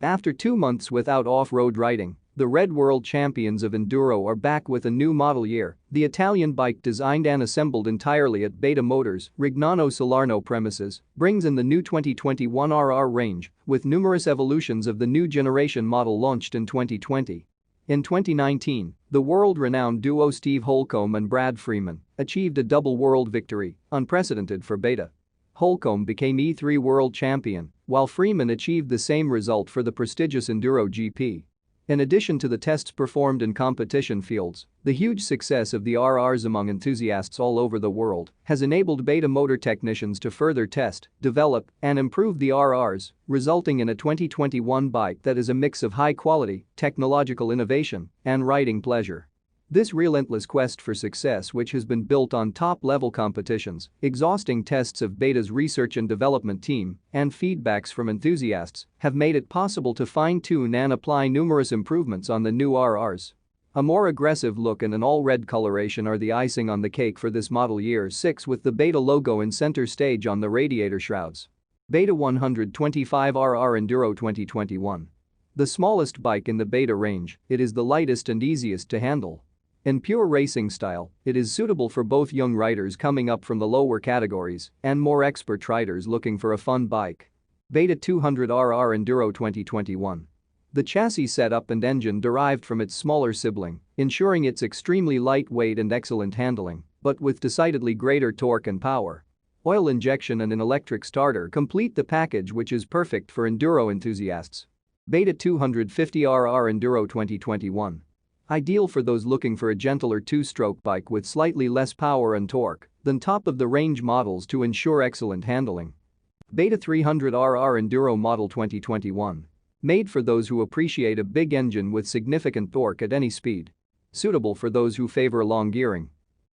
After 2 months without off-road riding, the Red World Champions of Enduro are back with a new model year. The Italian bike, designed and assembled entirely at Beta Motors' Rignano sull'Arno premises, brings in the new 2021 RR range, with numerous evolutions of the new generation model launched in 2020. In 2019, the world-renowned duo Steve Holcombe and Brad Freeman achieved a double world victory, unprecedented for Beta. Holcombe became E3 world champion, while Freeman achieved the same result for the prestigious Enduro GP. In addition to the tests performed in competition fields, the huge success of the RRs among enthusiasts all over the world has enabled Beta motor technicians to further test, develop, and improve the RRs, resulting in a 2021 bike that is a mix of high-quality, technological innovation, and riding pleasure. This relentless quest for success, which has been built on top-level competitions, exhausting tests of Beta's research and development team, and feedbacks from enthusiasts, have made it possible to fine-tune and apply numerous improvements on the new RRs. A more aggressive look and an all-red coloration are the icing on the cake for this model year 6, with the Beta logo in center stage on the radiator shrouds. Beta 125 RR Enduro 2021. The smallest bike in the Beta range, it is the lightest and easiest to handle. In pure racing style, it is suitable for both young riders coming up from the lower categories and more expert riders looking for a fun bike. Beta 200RR Enduro 2021. The chassis setup and engine derived from its smaller sibling, ensuring its extremely lightweight and excellent handling, but with decidedly greater torque and power. Oil injection and an electric starter complete the package, which is perfect for enduro enthusiasts. Beta 250RR Enduro 2021. Ideal for those looking for a gentler two-stroke bike with slightly less power and torque than top-of-the-range models to ensure excellent handling. Beta 300RR Enduro Model 2021. Made for those who appreciate a big engine with significant torque at any speed. Suitable for those who favor long gearing.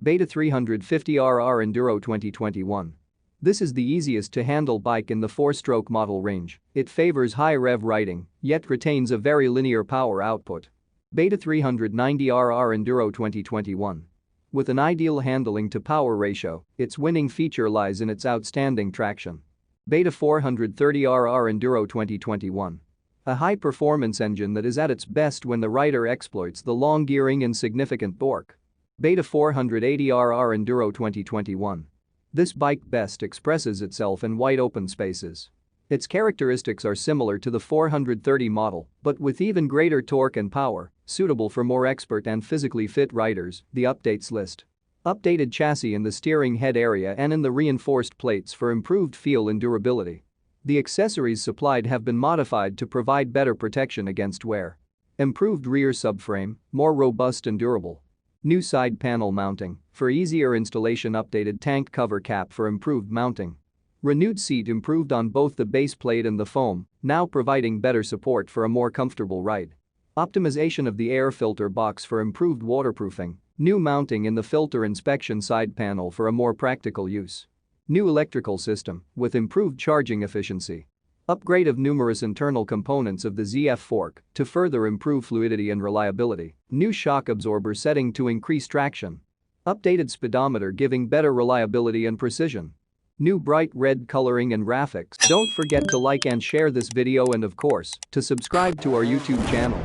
Beta 350RR Enduro 2021. This is the easiest to handle bike in the 4-stroke model range. It favors high rev riding, yet retains a very linear power output. Beta 390RR Enduro 2021. With an ideal handling to power ratio, its winning feature lies in its outstanding traction. Beta 430RR Enduro 2021. A high-performance engine that is at its best when the rider exploits the long gearing and significant torque. Beta 480RR Enduro 2021. This bike best expresses itself in wide open spaces. Its characteristics are similar to the 430 model, but with even greater torque and power, suitable for more expert and physically fit riders. The updates list. Updated chassis in the steering head area and in the reinforced plates for improved feel and durability. The accessories supplied have been modified to provide better protection against wear. Improved rear subframe, more robust and durable. New side panel mounting for easier installation. Updated tank cover cap for improved mounting. Renewed seat improved on both the base plate and the foam, now providing better support for a more comfortable ride. Optimization of the air filter box for improved waterproofing. New mounting in the filter inspection side panel for a more practical use. New electrical system with improved charging efficiency. Upgrade of numerous internal components of the ZF fork to further improve fluidity and reliability. New shock absorber setting to increase traction. Updated speedometer giving better reliability and precision. New bright red coloring and graphics. Don't forget to like and share this video and, of course, to subscribe to our YouTube channel.